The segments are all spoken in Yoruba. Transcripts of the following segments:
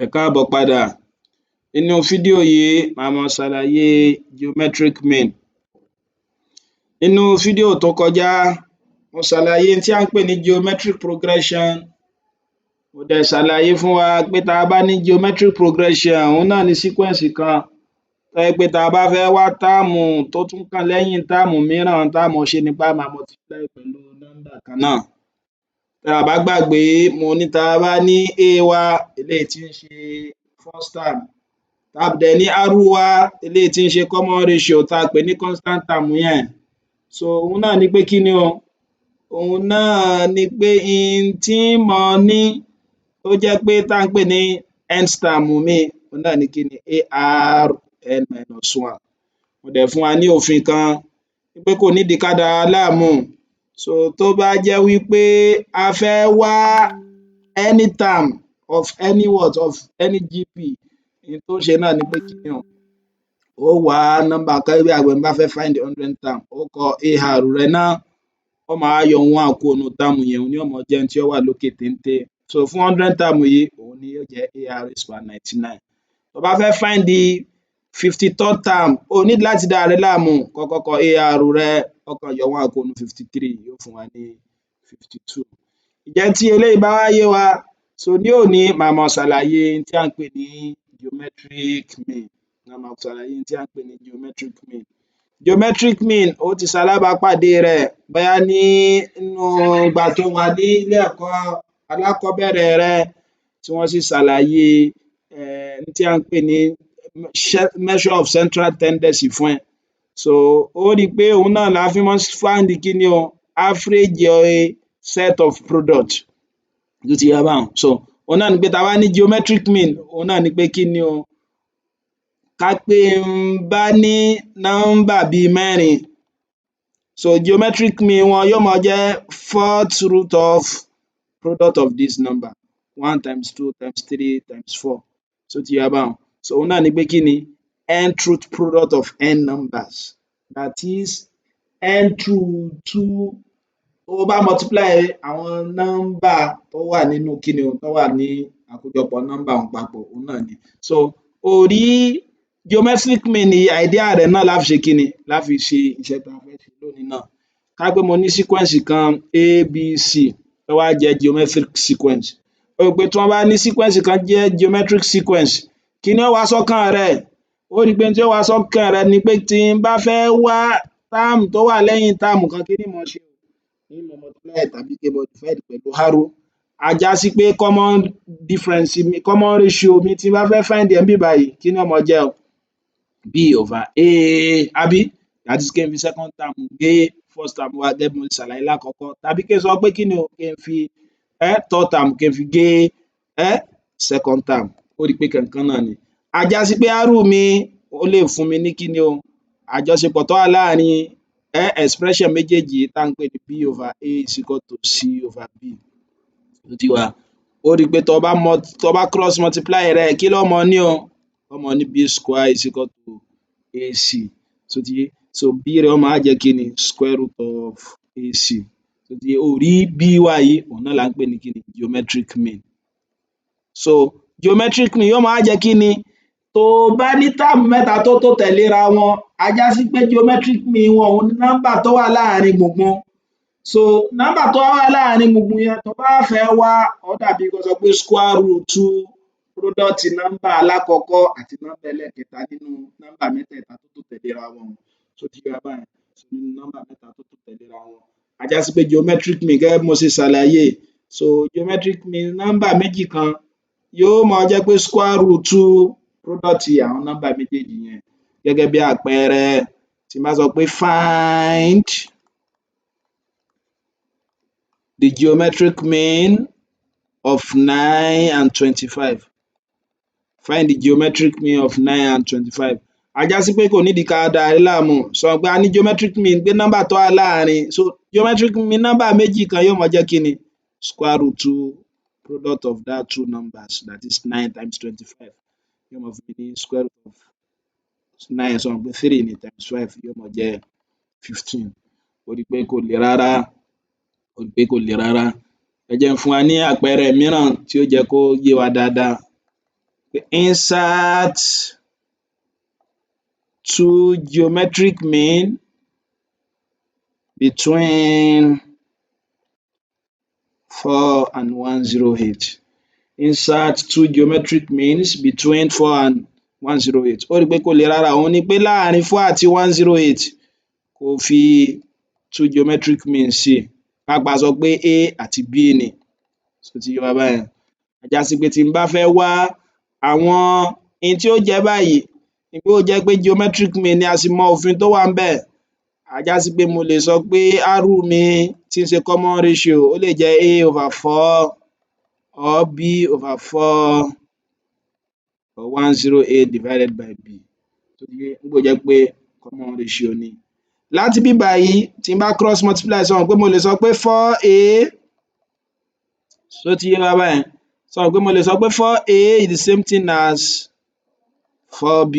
Ẹ káàbọ̀ padà. Nínú fídíò yìí màá máa ṣàlàyé geometric mean. Nínú fídíò tó kọjá mo ṣàlàyé ohun tí à ń pè ní geometric progression. Mo dẹ̀ ṣàlàyé fún wa pé tá a bá ní geometric progression òhun náà ni sequence kan tó jẹ́ pé tá a bá fẹ́ wá táàmù tó tún kàn lẹ́yìn táàmù mìíràn tá a máa ṣe ni pé a máa multiply pẹ̀lú nọ́mbà kan náà. Tá a bá gbàgbé mo ní tá a bá ní A wa eléyìí tí ń ṣe first term, tá a dẹ̀ ní R wa eléyìí tí ń ṣe common ratio tá a pè ní constant term yẹn. So òhun náà ni pé kí ni o? Òhun náà ni pé n tí ń máa ní tó jẹ́ pé tá à ń pè ní nth term mi òhun náà ni kí ni ARN-1. Mo dẹ̀ fún wa ní òfin kan pé kò nídìí ká dára wa láàmú. So tó bá jẹ́ wí pé a fẹ́ wá any term of any GP, n tó ṣe náà ni pé kí ni o? Ó wá nọ́mbà kan bí àpẹẹrẹ bá fẹ́ find the 100th term ó kọ AR rẹ náà ó máa wá yọ 1 kúrò nínú term yẹn òhun ni ó máa jẹ́ ohun tí ó wà lókè téńté. So fún 100th term yìí òhun ni yóò jẹ́ AR99. Tó bá fẹ́ find the 53rd term o ò need láti dára rẹ láàmú kọ́kọ́ kọ AR rẹ ó kàn yọ 1 kúrò nínú 53 yóò fún wa ní 52. Ǹjẹ́ tí eléyìí bá wá yé wa, so ní òní màá máa ṣàlàyé ohun tí à ń pè ní geometric mean. Màá máa ṣàlàyé ohun tí à ń pè ní geometric mean. Geometric mean ó ti ṣalábàápàdé rẹ̀ bóyá nínú ìgbà tó wà ní ilé-ẹ̀kọ́ alákọ̀ọ́bẹ̀rẹ̀ rẹ tí wọ́n sì ṣàlàyé ohun tí à ń pè ní measure of central tendency fún ẹ. So ó rí i pé òhun náà la fi máa ń find kí ni o? Average set of product. Ó ti yé wa báhun. So òhun náà ni pé tá a bá ní geometric mean òhun náà ni pé kí ni o? Ká pé n bá ní nọ́mbà bíi mẹ́rin, so geometric mean wọn yóò máa jẹ́ 4th root of product of this number 1 times 2 times 3 times 4. Ṣó ti yé wa báhun. So òhun náà ni pé kí ni? Nth root product of n numbers, that is nth root tó o bá multiply àwọn nọ́mbà tó wà nínú kí ni o? Tó wà ní àkójọpọ̀ nọ́mbà un papọ̀ òhun náà ni. So o ò rí geometric mean yìí idea rẹ̀ náà la fi ṣe kí ni? La fi ṣe iṣẹ́ tá a fẹ́ ṣe lónìí náà. Ká pé mo ní sequence kan ABC tó wá jẹ́ geometric sequence. Ó rí i pé tí wọ́n bá ní sequence kan jẹ́ geometric sequence, kí ni ó wá sọ́kàn rẹ̀? Ó rí i pé ohun tí ó wá sọ́kàn rẹ̀ ni pé tí n bá fẹ́ wá term tó wà lẹ́yìn term kan kí ni ń máa ṣe? Ń máa multiply tàbí kí n máa divide pẹ̀lú arrow. Á já sí pé common ratio mi tí n bá fẹ́ find ẹ̀ níbí báyìí kí ni ó máa jẹ́ o? B/A àbí? That is kí n fi second term gé first term wa gẹ́gẹ́ bí mo ṣe ṣàlàyé lákọ̀ọ́kọ́ tàbí kí n sọ pé kí ni o? Kí n fi third term kí n fi gé second term. Ó rí i pé nǹkan náà ni. Á já sí pé arrow mi ó lè fún mi ní kí ni o? Àjọṣepọ̀ tó wà láàrin expression méjèèjì tá à ń pè ní B/A is equal to C/B. Ó ti yé wa. Ó rí i pé tó bá cross multiply rẹ̀ kí ló máa ní o? Ó máa ní B square is equal to AC. Ṣó ti yé? So B rẹ̀ ó máa jẹ́ kí ni? Square root of AC. Ṣó ti yé? O ò rí B wa yìí òhun náà là ń pè ní kí ni? Geometric mean. So geometric mean yóò máa jẹ́ kí ni? Tó o bá ní term mẹ́ta tó tò tẹ̀léra wọn á já sí pé geometric mean wọn òhun ni nọ́mbà tó wà láàrin gbùngbùn. So nọ́mbà tó wà láàrin gbùngbùn yẹn tó bá fẹ́ wá ó dàbí kó sọ pé square root product nọ́mbà alákọ̀ọ́kọ́ àti nọ́mbà ẹlẹ́ẹ̀kẹta nínú nọ́mbà mẹ́tẹ̀ẹ̀ta tó tò tẹ̀léra wọn. Ṣó ti yé wa báyẹn? Nínú nọ́mbà mẹ́ta tó tò tẹ̀léra wọn. Á já sí pé geometric mean gẹ́gẹ́ bí mo ṣe ṣàlàyé. So geometric mean nọ́mbà méjì kan yóò máa jẹ́ pé square root product àwọn nọ́mbà méjèèjì yẹn. Gẹ́gẹ́ bí àpẹẹrẹ tí n bá sọ pé find the geometric mean of 9 and 25. Find the geometric mean of 9 and 25. Á já sí pé kò nídìí ká dára rẹ láàmú. Sọ pé a ní geometric mean pé nọ́mbà tó wà láàrin. So geometric mean nọ́mbà méjì kan yóò máa jẹ́ kí ni? Square root product of that two numbers, that is 9 times 25. Yóò máa fún mi ní square root of 9 sọ pé 3 ni times 5 yóò máa jẹ́ 15. Ó rí i pé kò le rárá. Ó rí i pé kò le rárá. Ẹ jẹ́ n fún wa ní àpẹẹrẹ mìíràn tí ó jẹ́ kó yé wa dáadáa. insert two geometric mean between 4 and 108. Insert two geometric means between 4 and 108. Ó rí i pé kò le rárá, òun ni pé láàrin 4 àti 108 kó fi two geometric means sí i. Pàápàá sọ pé A àti B ni. Ṣó ti yé wa báyẹn? Á já sí pé tí n bá fẹ́ wá àwọn n tí ó jẹ́ báyìí ni pé ó jẹ́ pé geometric mean ni a sì mọ òfin tó wà ńbẹ̀. Á já sí pé mo lè sọ pé R mi tí ń ṣe common ratio ó lè jẹ́ A/4 or B/4 or 108 divided by B. Tó ti yé nígbà ó jẹ́ pé common ratio ni. Láti ibí bàyìí tí n bá cross multiply ṣẹ mọ̀ pé mo lè sọ pé 4A, ṣó ti yé wa báyẹn? Ṣẹ mọ̀ pé mo lè sọ pé 4A is the same thing as 4B.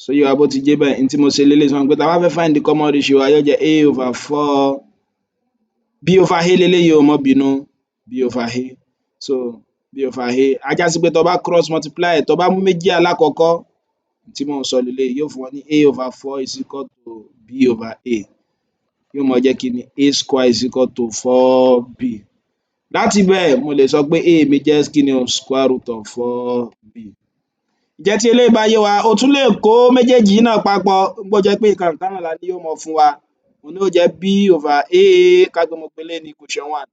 Ṣó yé wa bó ti jẹ́ báyẹn? N tí mo ṣe leléyìí, ṣẹ mọ̀ pé tá a bá fẹ́ find the common ratio wa yóò jẹ́ A/4 B/A leléyìí o, má bínú, B/A. So B/A á já sí pé tó bá cross multiply tó bá mú méjì alákọ̀ọ́kọ́ tí mò ń sọ leléyìí yóò fún ọ ní A/4 is equal to B/A. Yóò máa jẹ́ kí ni? A square is equal to 4B. Láti bẹ́ẹ̀ mo lè sọ pé A mi jẹ́ kí ni o? Square root of 4B. Ǹjẹ́ tí eléyìí bá yé wa, o tún lè kó méjèèjì yìí náà papọ̀ bó jẹ́ pé nǹkan kan náà la ní yóò máa fún wa. Òun náà ó jẹ́ B/A ká pé mo pe eléyìí ní equation 1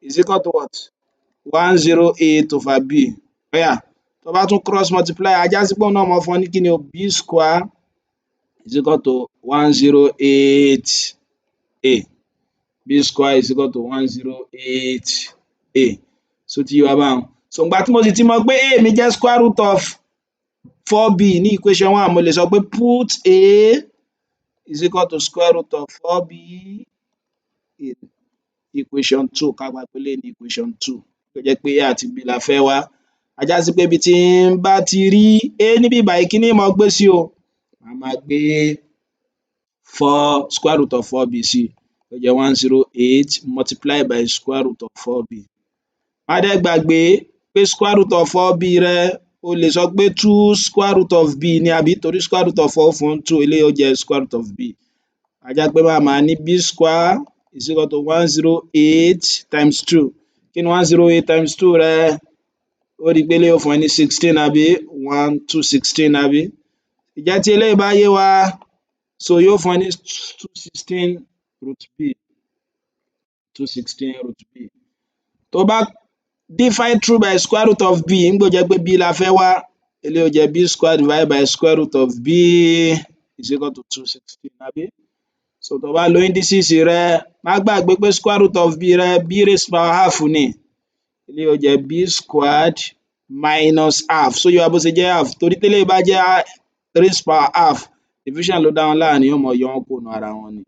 is equal to what? 108/B. Ó yá tó bá tún cross multiply á já sí pé òun náà máa fún ọ ní kí ni o? B square is equal to 108A. B square is equal to 108A. Ṣó ti yé wa báhun? So ìgbà tí mo sì ti mọ̀ pé A mi jẹ́ square root of 4B ní equation 1, mo lè sọ pé put A is equal to square root of 4B in equation 2. Ká máa pe eléyìí ní equation 2. Tó jẹ́ pé A àti B la fẹ́ wá. Á já sí pé ibi tí n bá ti rí A níbí báyìí kí ni n máa gbé sí o? Màá máa gbé 4 square root of 4B sí i. Ó jẹ́ 108 multiply by square root of 4B. Má dẹ̀ gbàgbé pé square root of 4B rẹ o lè sọ pé 2 square root of B ni àbí torí square root of 4 fún 2 eléyìí ó jẹ́ square root of B. Á já pé báyìí màá ní B square is equal to 108 times 2. Kí ni 108 times 2 rẹ? Ó rí i pé eléyìí ó fún ẹ ní 16 àbí? 216 àbí? Ǹjẹ́ tí eléyìí bá yé wa, so yóò fún ẹ ní 216 root B. 216 root B. Tó bá divide through by square root of B nígbà ó jẹ́ pé B la fẹ́ wá, eléyìí ó jẹ́ B square divided by square root of B is equal to 216 àbí? So tó bá lo indices rẹ, má gbàgbé pé square root of B rẹ B raised power half ni. Eléyìí ó jẹ́ B squared minus half. Ṣó yé wa bó ṣe jẹ́ half? Torí téléyìí bá jẹ́ raised power half, division ló dá wọn láàrin, yóò máa yọ wọ́n kúrò nínú ara wọn ni.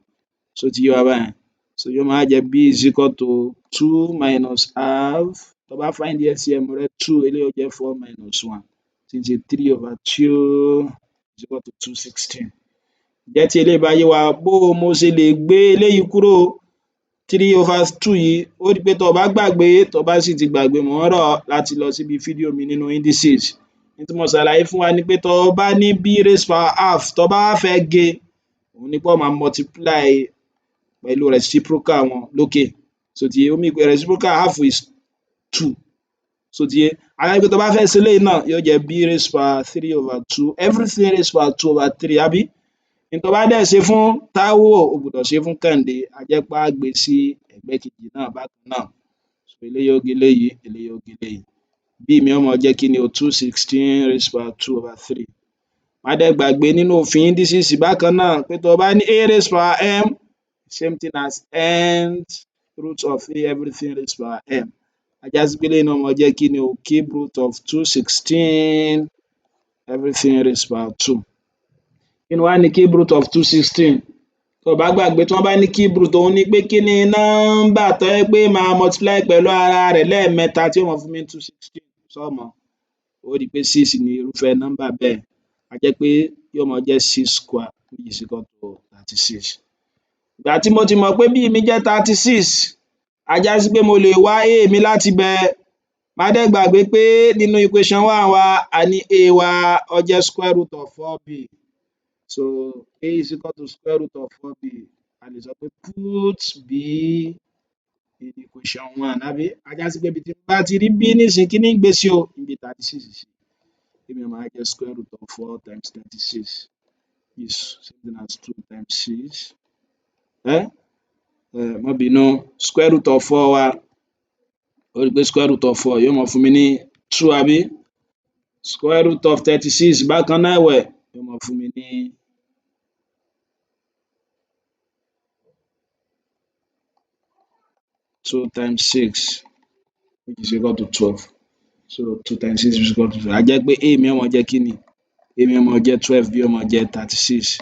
Ṣó ti yé wa báyẹn? So yóò máa jẹ́ B is equal to 2 minus half. Tó bá find LCM rẹ 2, eléyìí ó jẹ́ 4 minus 1 tí ń ṣe 3/2 is equal to 216. Ǹjẹ́ tí eléyìí bá yé wa, bó o mo ṣe lè gbé eléyìí kúrò 3/2 yìí, ó rí i pé tó bá gbàgbé, tó bá sì ti gbàgbé mò ń rọ̀ ọ́ láti lọ síbi fídíò mi nínú indices. N tí mo ṣàlàyé fún wa ni pé tó bá ní B raised power half tó bá wá fẹ́ gé, òun ni pé ó máa multiply pẹ̀lú reciprocal wọn lókè. Ṣó ti yé? Ó mean pé reciprocal half is 2. Ṣó ti yé? Á jẹ́ pé tó bá fẹ́ ṣe eléyìí náà yóò jẹ́ B raised power 3/2, everything raised power 2/3 àbí? N tó bá dẹ̀ ṣe fún Táíwò o gbọ́dọ̀ ṣe fún Kẹ́hìndé, á jẹ́ pé á gbé sí ẹ̀gbẹ́ kejì náà bákan náà. So eléyìí ó gé eléyìí, eléyìí ó gé eléyìí. B mi ó máa jẹ́ kí ni o? 216 raised power 2/3. Má dẹ̀ gbàgbé nínú òfin indices bákan náà pé tó bá ní A raised power m, same thing as nth root of A everything raised power m. Á já sí pé eléyìí náà máa jẹ́ kí ni o? Cube root of 216 everything raised power 2. Kí ni wá ni cube root of 216? Tó bá gbàgbé tí wọ́n bá ní cube root, òun ni pé kí ni nọ́mbà tó jẹ́ pé màá multiply pẹ̀lú ara rẹ̀ lẹ́ẹ̀mẹta tí ó máa fún mi ní 216. Ṣó o mọ̀? Ó rí i pé 6 ni irúfẹ́ nọ́mbà bẹ́ẹ̀. Á jẹ́ pé yóò máa jẹ́ 6 square which is equal to 36. Ìgbà tí mo ti mọ̀ pé B mi jẹ́ 36, á já sí pé mo lè wá A mi láti ibẹ̀. má dẹ̀ gbàgbé pé nínú equation 1 wa a ní a wa ó jẹ́ square root of 4b, so a is equal to square root of 4b. A lè sọ pé put b in equation 1 àbí? A já sí pé ibi tí n bá ti rí b nísìnyí kí ní ń gbé sí o? Níbi 36 sí. Èmi máa jẹ́ square root of 4 times 36 is something as 2 times 6. Má bínú, square root of 4 wa ó rí pé square root of 4 yóò máa fún mi ní 2 àbí? Square root of 36 bákan náà ẹ̀wẹ̀ yóò máa fún mi ní 2 times 6 which is equal to 12. So 2 times 6 is equal to 12. A jẹ́ pé a mi ó máa jẹ́ kí ni? A mi ó máa jẹ́ 12, b ó máa jẹ́ 36.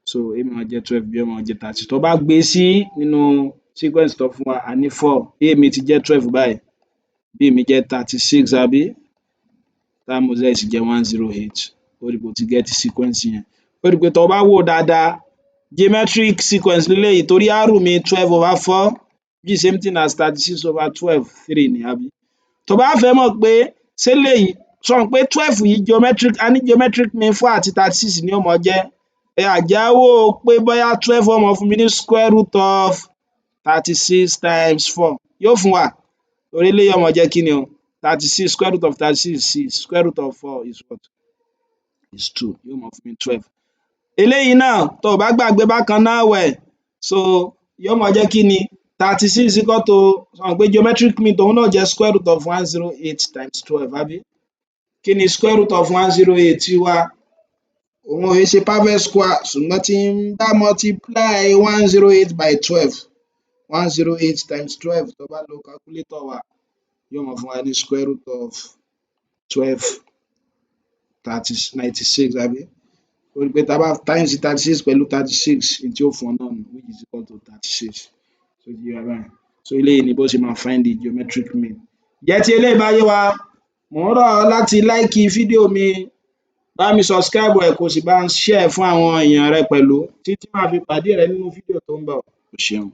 So a mi máa jẹ́ 12, b ó máa jẹ́ 36. Tó bá gbé sí nínú sequence tó fún wa, a ní 4, a mi ti jẹ́ 12 báyìí, b mi jẹ́ 36 àbí? Táàmù z sì jẹ́ 108. Ó rí pé o ti get sequence yẹn. Ó rí pé tó bá wò dáadáa, geometric sequence leléyìí torí r mi 12/4 be same thing as 36/12, 3 ni àbí? Tó bá fẹ́ mọ̀ pé ṣéléyìí sọ mọ̀ pé 12 yìí geometric a ní geometric mean 4 àti 36 ni ó máa jẹ́. Á jẹ́ á wò ó pé bóyá 12 ó máa fún mi ní square root of 36 times 4 yóò fún wa torí eléyìí ó máa jẹ́ kí ni o? 36 square root of 36 6 square root of 4 is what? Is 2 yóò máa fún mi 12. Eléyìí náà tó o bá gbàgbé bákan náà ẹ̀wẹ̀ so yóò máa jẹ́ kí ni? 36 is equal to sọ mọ̀ pé geometric mean tòun náà jẹ́ square root of 108 times 12 àbí? Kí ni square root of 108 wa? Òun ò í ṣe perfect square ṣùgbọ́n tí n bá multiply 108 by 12 108 times 12 tó bá lo calculator wa yóò máa fún wa ní square root of 96 àbí? Ó rí pé tá bá times 36 pẹ̀lú 36 n tí ó fún ọ náà nù which is equal to 36. Ṣó ti yé wa báyẹn? So eléyìí ni bó ṣe máa find the geometric mean. Ǹjẹ́ tí eléyìí bá yé wa, mò ń rọ̀ ọ́ láti like fídíò mi, bá mi subscribe ẹ̀ kó o sì bá ń share fún àwọn èèyàn rẹ pẹ̀lú títí màá fi pàdé rẹ nínú fídíò tó ń bọ̀. O ṣeun.